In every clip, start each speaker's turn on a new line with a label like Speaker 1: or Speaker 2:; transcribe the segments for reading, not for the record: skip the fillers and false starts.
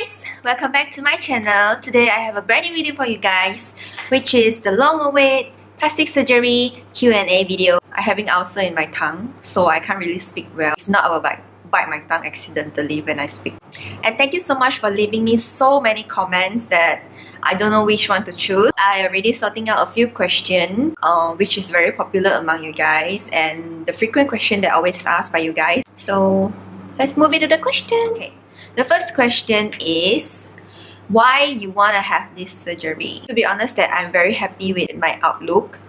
Speaker 1: guys! Welcome back to my channel. Today I have a brand new video for you guys, which is the long-awaited plastic surgery Q&A video. I'm having ulcer in my tongue, so I can't really speak well. If not, I will bite my tongue accidentally when I speak. And thank you so much for leaving me so many comments that I don't know which one to choose. I already sorting out a few questions, which is very popular among you guys, and the frequent question that always asked by you guys. So let's move into the question. Okay. The first question is why you want to have this surgery. To be honest, that I'm very happy with my outlook,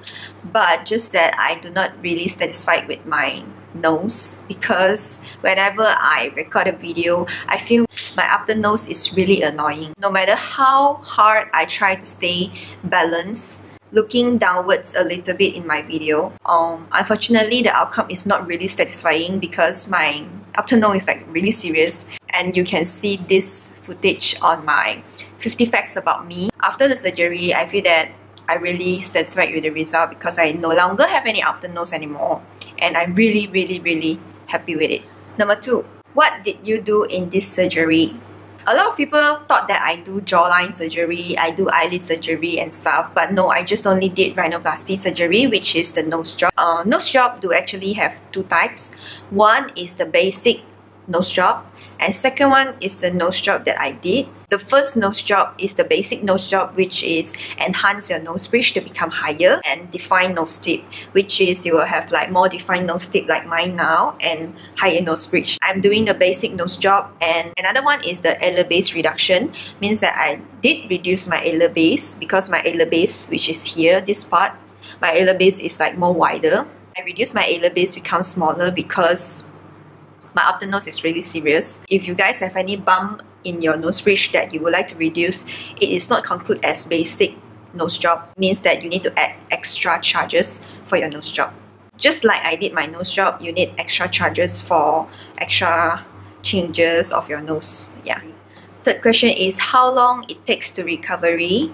Speaker 1: but just that I do not really satisfied with my nose, because whenever I record a video, I feel my upper nose is really annoying. No matter how hard I try to stay balanced, looking downwards a little bit in my video, unfortunately the outcome is not really satisfying because my upper nose is like really serious, and you can see this footage on my 50 facts about me. After the surgery, I feel that I really satisfied with the result because I no longer have any upper nose anymore, and I'm really happy with it. Number 2, what did you do in this surgery? A lot of people thought that I do jawline surgery, I do eyelid surgery and stuff, but no, I just only did rhinoplasty surgery, which is the nose job. Nose job do actually have 2 types. One is the basic nose job, and second one is the nose job that I did. The first nose job is the basic nose job, which is enhance your nose bridge to become higher, and define nose tip, which is you will have like more defined nose tip like mine now, and higher nose bridge. I'm doing the basic nose job, and another one is the alar base reduction. Means that I did reduce my alar base, because my alar base, which is here, this part, my alar base is like more wider. I reduced my alar base become smaller because my upper nose is really serious. If you guys have any bump in your nose bridge that you would like to reduce, it is not concluded as basic nose job. It means that you need to add extra charges for your nose job. Just like I did my nose job, you need extra charges for extra changes of your nose. Yeah. Third question is how long it takes to recovery.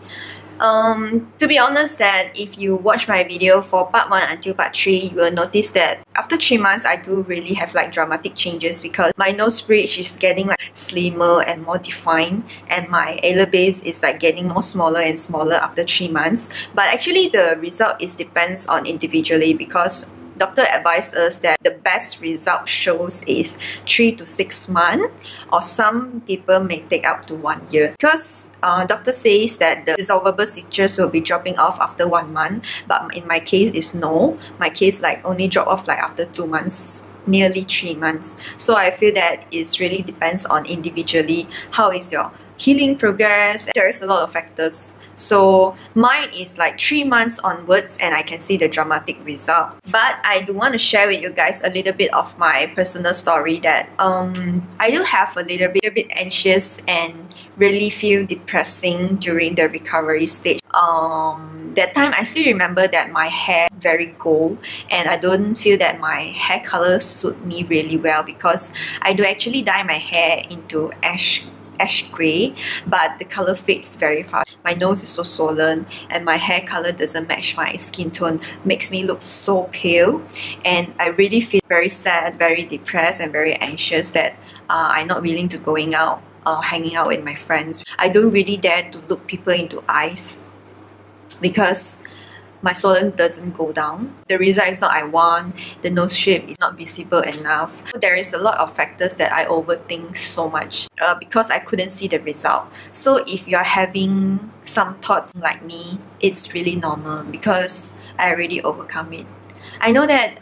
Speaker 1: To be honest, that if you watch my video for part 1 until part 3, you will notice that after 3 months, I do really have like dramatic changes, because my nose bridge is getting like slimmer and more defined, and my alar base is like getting more smaller and smaller after 3 months. But actually the result is depends on individually, because doctor advised us that the best result shows is 3 to 6 months, or some people may take up to 1 year. Because doctor says that the dissolvable stitches will be dropping off after 1 month, but in my case is no. My case like only drop off like after 2 months, nearly 3 months. So I feel that it really depends on individually how is your healing progress. There is a lot of factors. So mine is like 3 months onwards, and I can see the dramatic result. But I do want to share with you guys a little bit of my personal story, that I do have a little bit anxious and really feel depressing during the recovery stage. That time I still remember that my hair very gold, and I don't feel that my hair color suit me really well, because I do actually dye my hair into ash gray, but the color fades very fast. My nose is so swollen, and my hair color doesn't match my skin tone, makes me look so pale, and I really feel very sad, very depressed, and very anxious that I'm not willing to going out, hanging out with my friends. I don't really dare to look people into eyes because my swollen doesn't go down. The result is not I want. The nose shape is not visible enough. There is a lot of factors that I overthink so much because I couldn't see the result. So if you are having some thoughts like me, it's really normal, because I already overcome it. I know that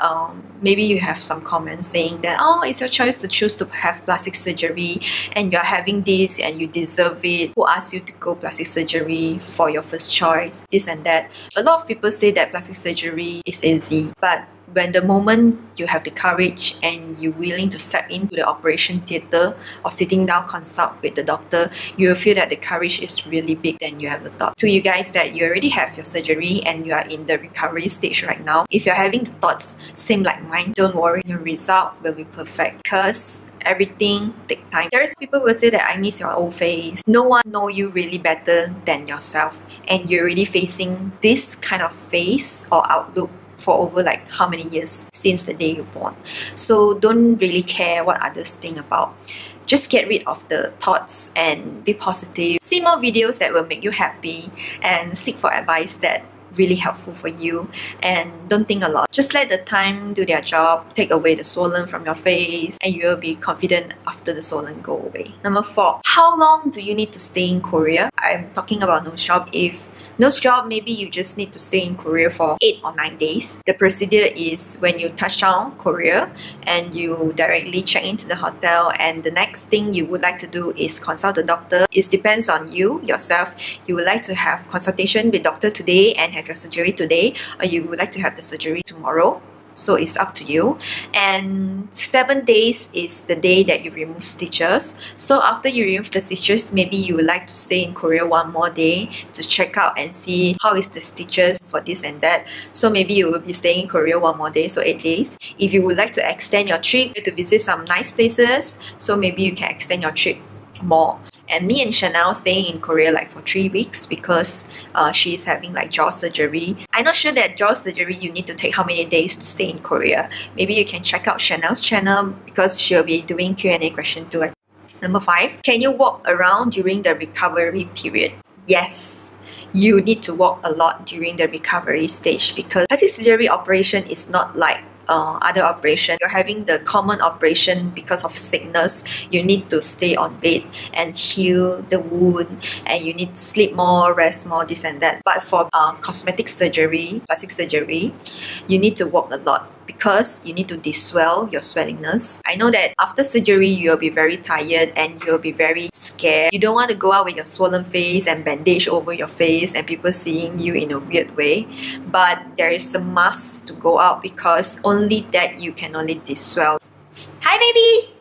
Speaker 1: maybe you have some comments saying that, oh, it's your choice to choose to have plastic surgery, and you're having this and you deserve it. Who asked you to go plastic surgery for your first choice? This and that. A lot of people say that plastic surgery is easy, but when the moment you have the courage and you're willing to step into the operation theatre or sitting down consult with the doctor, you will feel that the courage is really big than you ever thought. To you guys that you already have your surgery and you are in the recovery stage right now, if you're having the thoughts same like mine, don't worry, your result will be perfect, because everything takes time. There's people who will say that I miss your old face. No one know you really better than yourself, and you're already facing this kind of face or outlook for over like how many years since the day you're born. So don't really care what others think about. Just get rid of the thoughts and be positive. See more videos that will make you happy and seek for advice that really helpful for you, and don't think a lot. Just let the time do their job, take away the swollen from your face, and you will be confident after the swollen go away. Number 4, how long do you need to stay in Korea? I'm talking about nose job. If nose job, maybe you just need to stay in Korea for 8 or 9 days. The procedure is when you touch down Korea and you directly check into the hotel, and the next thing you would like to do is consult the doctor. It depends on you yourself. You would like to have consultation with doctor today and have your surgery today, or you would like to have the surgery tomorrow. So it's up to you. And 7 days is the day that you remove stitches. So after you remove the stitches, maybe you would like to stay in Korea 1 more day to check out and see how is the stitches for this and that. So maybe you will be staying in Korea 1 more day, so 8 days. If you would like to extend your trip to visit some nice places, so maybe you can extend your trip more. And me and Chanel staying in Korea like for 3 weeks because she's having like jaw surgery. I'm not sure that jaw surgery you need to take how many days to stay in Korea. Maybe you can check out Chanel's channel because she'll be doing Q&A question too. Number 5, can you walk around during the recovery period? Yes, you need to walk a lot during the recovery stage because plastic surgery operation is not like other operation. You're having the common operation because of sickness. You need to stay on bed and heal the wound, and you need to sleep more, rest more, this and that. But for cosmetic surgery, plastic surgery, you need to walk a lot because you need to deswell your swellingness. I know that after surgery you'll be very tired and you'll be very scared. You don't want to go out with your swollen face and bandage over your face and people seeing you in a weird way. But there is a must to go out because only that you can only deswell. Hi baby!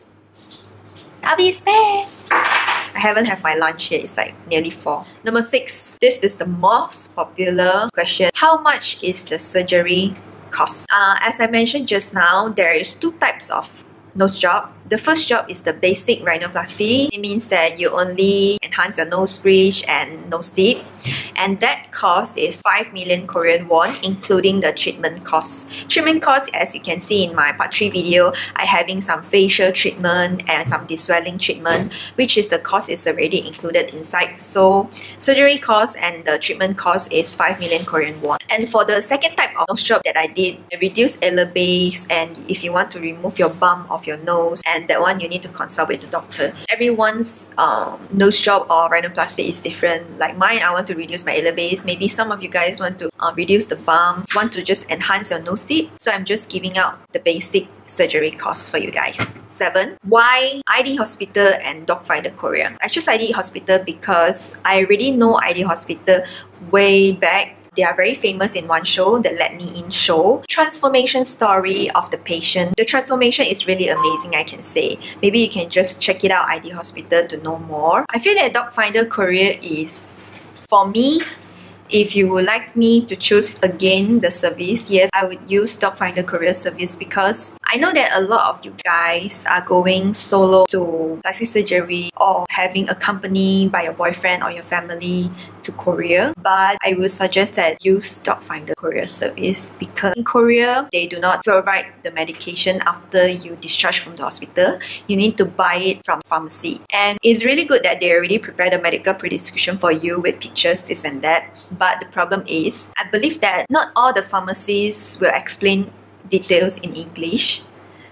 Speaker 1: I'll be back. I haven't had my lunch yet. It's like nearly 4. Number 6. This is the most popular question. How much is the surgery cost? As I mentioned just now, there is 2 types of nose job. The first job is the basic rhinoplasty. It means that you only enhance your nose bridge and nose dip, and that cost is 5 million Korean won, including the treatment cost. Treatment cost, as you can see in my part 3 video, I having some facial treatment and some deswelling treatment, which is the cost is already included inside. So surgery cost and the treatment cost is 5 million Korean won. And for the second type of nose job that I did, the reduced alar base, and if you want to remove your bump of your nose, and that one you need to consult with the doctor. Everyone's nose job or rhinoplasty is different. Like mine, I want to reduce my alar base. Maybe some of you guys want to reduce the bump, want to just enhance your nose tip. So I'm just giving out the basic surgery costs for you guys. 7. Why ID Hospital and Docfinderkorea? I chose ID Hospital because I already know ID Hospital way back. They are very famous in one show, the Let Me In show. Transformation story of the patient. The transformation is really amazing, I can say. Maybe you can just check it out, ID Hospital, to know more. I feel that Docfinderkorea is, for me, if you would like me to choose again the service, yes, I would use Docfinderkorea service because I know that a lot of you guys are going solo to plastic surgery or having accompanied by your boyfriend or your family to Korea. But I would suggest that use Docfinderkorea service because in Korea, they do not provide the medication after you discharge from the hospital. You need to buy it from pharmacy. And it's really good that they already prepare the medical prescription for you with pictures, this and that. But the problem is, I believe that not all the pharmacies will explain details in English.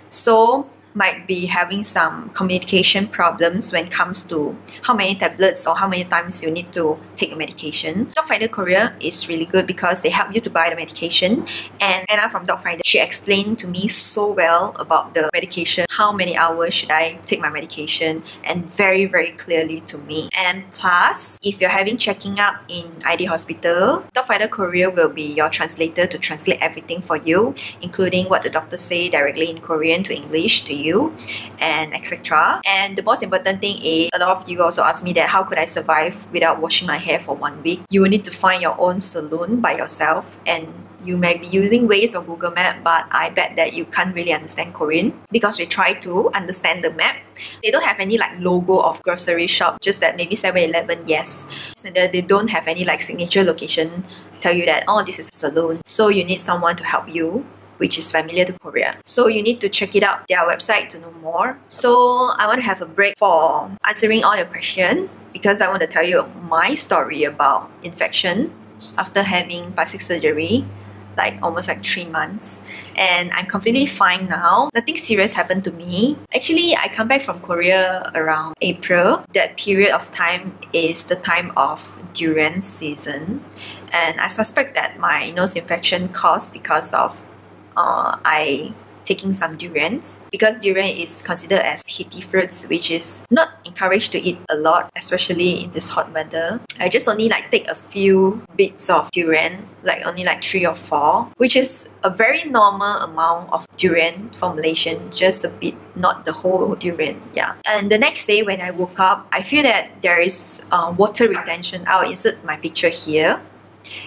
Speaker 1: So might be having some communication problems when it comes to how many tablets or how many times you need to take a medication. Docfinderkorea is really good because they help you to buy the medication, and Anna from Docfinder, she explained to me so well about the medication, how many hours should I take my medication, and very clearly to me. And plus, if you're having checking up in ID Hospital, Docfinderkorea will be your translator to translate everything for you, including what the doctor say directly in Korean to English to you, and etc. And the most important thing is, a lot of you also ask me that how could I survive without washing my hair for 1 week. You will need to find your own salon by yourself, and you may be using Waze or Google Map, but I bet that you can't really understand Korean because we try to understand the map. They don't have any like logo of grocery shop, just that maybe 7-Eleven, yes. So that they don't have any like signature location tell you that, oh, this is a salon. So you need someone to help you which is familiar to Korea. So you need to check it out, their website, to know more. So I want to have a break for answering all your questions because I want to tell you my story about infection after having plastic surgery, like almost like 3 months, and I'm completely fine now. Nothing serious happened to me. Actually, I come back from Korea around April. That period of time is the time of durian season, and I suspect that my nose infection caused because of I taking some durians, because durian is considered as heaty fruits, which is not encouraged to eat a lot, especially in this hot weather. I just only like take a few bits of durian, like only like 3 or 4, which is a very normal amount of durian for Malaysian, just a bit, not the whole durian. Yeah. And the next day when I woke up, I feel that there is water retention. I'll insert my picture here.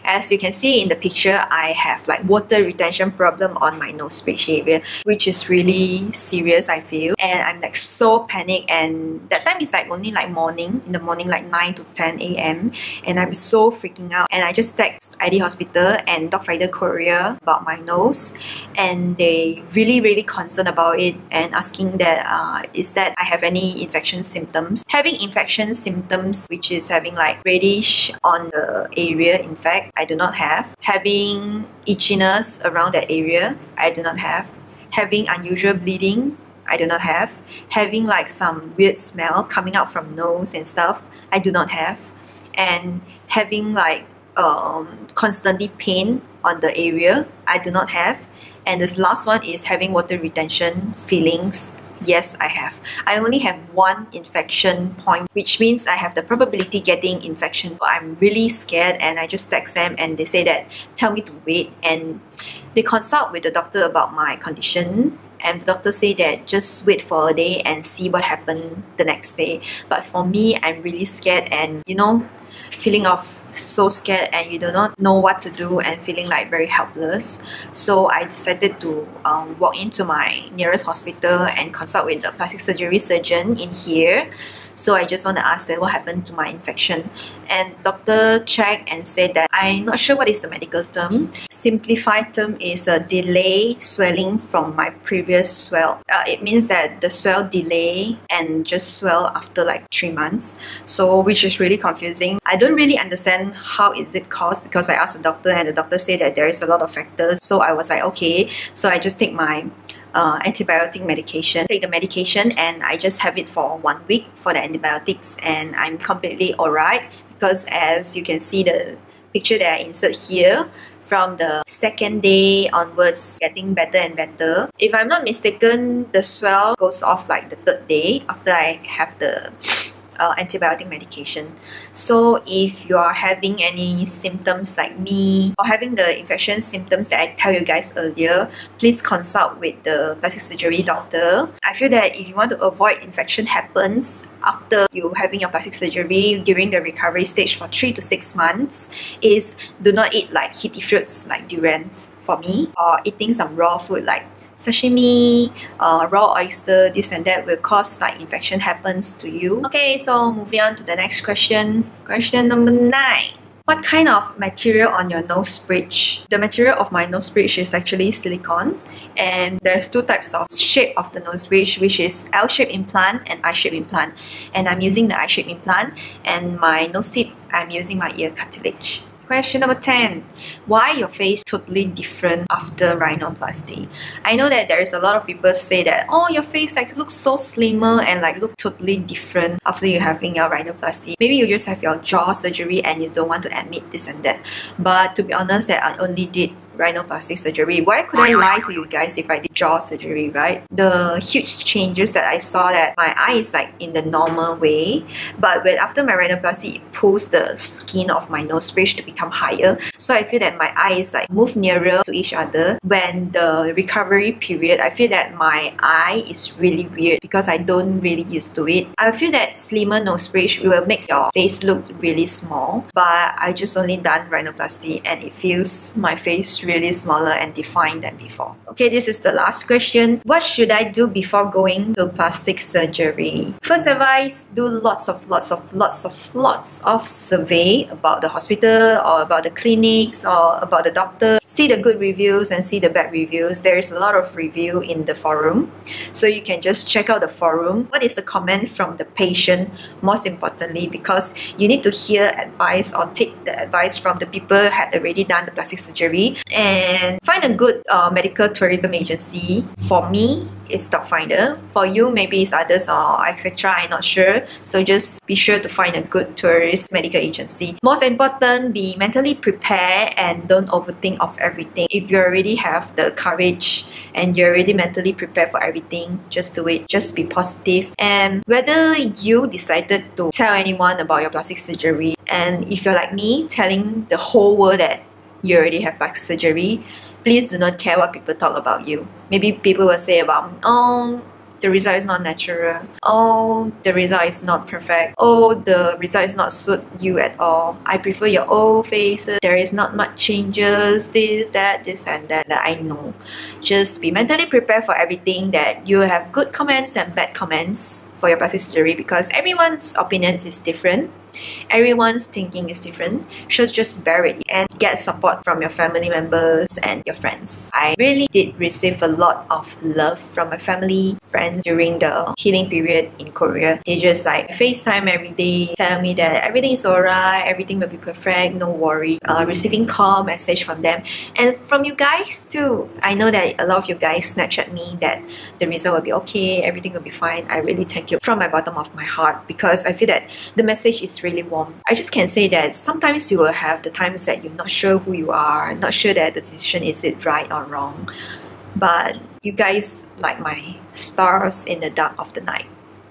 Speaker 1: As you can see in the picture, I have like water retention problem on my nose bridge area, which is really serious, I feel. And I'm like so panicked, and that time is like only like morning, in the morning, like 9 to 10 a.m. and I'm so freaking out, and I just text ID Hospital and Docfinderkorea about my nose, and they really concerned about it and asking that is that I have any infection symptoms. Having infection symptoms, which is having like reddish on the area, in fact, I do not have. Having itchiness around that area, I do not have. Having unusual bleeding, I do not have. Having like some weird smell coming out from nose and stuff, I do not have. And having like constantly pain on the area, I do not have. And this last one is having water retention feelings. Yes, I have. I only have 1 infection point, which means I have the probability getting infection. I'm really scared, and I just text them and they say that tell me to wait, and they consult with the doctor about my condition, and the doctor say that just wait for a day and see what happened the next day. But for me, I'm really scared, and you know, feeling of so scared and you do not know what to do and feeling like very helpless. So I decided to walk into my nearest hospital and consult with the plastic surgery surgeon in here. So I just want to ask them what happened to my infection, and doctor checked and said that I'm not sure what is the medical term. Simplified term is a delay swelling from my previous swell. It means that the swell delay and just swell after like 3 months. So which is really confusing. I don't really understand how is it caused because I asked the doctor, and the doctor said that there is a lot of factors. So I was like, okay. So I just take my antibiotic medication. Take the medication and I just have it for 1 week for the antibiotics, and I'm completely alright, because as you can see the picture that I insert here, from the 2nd day onwards, getting better and better. If I'm not mistaken, the swell goes off like the 3rd day after I have the antibiotic medication. So if you are having any symptoms like me, or having the infection symptoms that I tell you guys earlier, please consult with the plastic surgery doctor. I feel that if you want to avoid infection happens after you having your plastic surgery during the recovery stage for 3 to 6 months, is do not eat like heaty fruits like durians for me, or eating some raw food like sashimi, raw oyster, this and that will cause like infection happens to you. Okay, so moving on to the next question. Question number 9. What kind of material on your nose bridge? The material of my nose bridge is actually silicone, and there's 2 types of shape of the nose bridge, which is L-shaped implant and I-shaped implant. And I'm using the I-shaped implant, and my nose tip, I'm using my ear cartilage. Question number 10. Why your face totally different after rhinoplasty? I know that there is a lot of people say that, oh, your face like looks so slimmer and like look totally different after you having your rhinoplasty. Maybe you just have your jaw surgery and you don't want to admit this and that. But to be honest, that I only did rhinoplastic surgery. Why could I lie to you guys if I did jaw surgery, right? The huge changes that I saw, that my eye is like in the normal way, but when after my rhinoplasty, it pulls the skin of my nose bridge to become higher. So I feel that my eye is like move nearer to each other. When the recovery period, I feel that my eye is really weird because I don't really used to it. I feel that slimmer nose bridge will make your face look really small, but I just only done rhinoplasty and it feels my face really smaller and defined than before. Okay, this is the last question. What should I do before going to plastic surgery? First advice, do lots of survey about the hospital or about the clinics or about the doctor. See the good reviews and see the bad reviews. There is a lot of review in the forum, so you can just check out the forum. What is the comment from the patient, most importantly, because you need to hear advice or take the advice from the people who had already done the plastic surgery, and find a good medical tourism agency. For me, it's Docfinder. For you, maybe it's others or etc. I'm not sure. So just be sure to find a good tourist medical agency. Most important, be mentally prepared and don't overthink of everything. If you already have the courage and you're already mentally prepared for everything, just do it. Just be positive. And whether you decided to tell anyone about your plastic surgery, and if you're like me, telling the whole world that you already have plastic surgery, please do not care what people talk about you. Maybe people will say about, oh, the result is not natural. Oh, the result is not perfect. Oh, the result is not suit you at all. I prefer your old faces. There is not much changes. This and that I know. Just be mentally prepared for everything, that you have good comments and bad comments for your plastic surgery, because everyone's opinion is different. Everyone's thinking is different, so just bear it and get support from your family members and your friends. I really did receive a lot of love from my family, friends during the healing period in Korea. They just like FaceTime every day, tell me that everything is alright, everything will be perfect, no worry. Receiving call message from them and from you guys too. I know that a lot of you guys Snapchat me that the result will be okay, everything will be fine. I really thank you from my bottom of my heart, because I feel that the message is really warm. I just can say that sometimes you will have the times that you're not sure who you are, not sure that the decision is it right or wrong, but you guys like my stars in the dark of the night.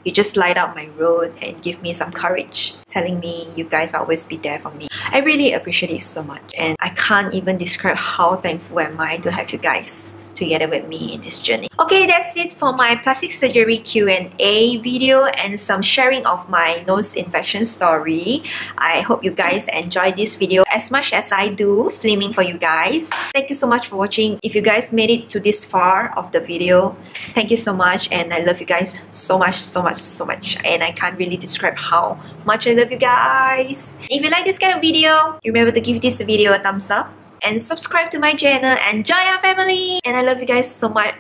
Speaker 1: You just light up my road and give me some courage, telling me you guys always be there for me. I really appreciate it so much, and I can't even describe how thankful am I to have you guys together with me in this journey. Okay, that's it for my plastic surgery Q&A video and some sharing of my nose infection story. I hope you guys enjoyed this video as much as I do filming for you guys. Thank you so much for watching. If you guys made it to this far of the video, thank you so much, and I love you guys so much, and I can't really describe how much I love you guys. If you like this kind of video, remember to give this video a thumbs up and subscribe to my channel and join our family. And I love you guys so much.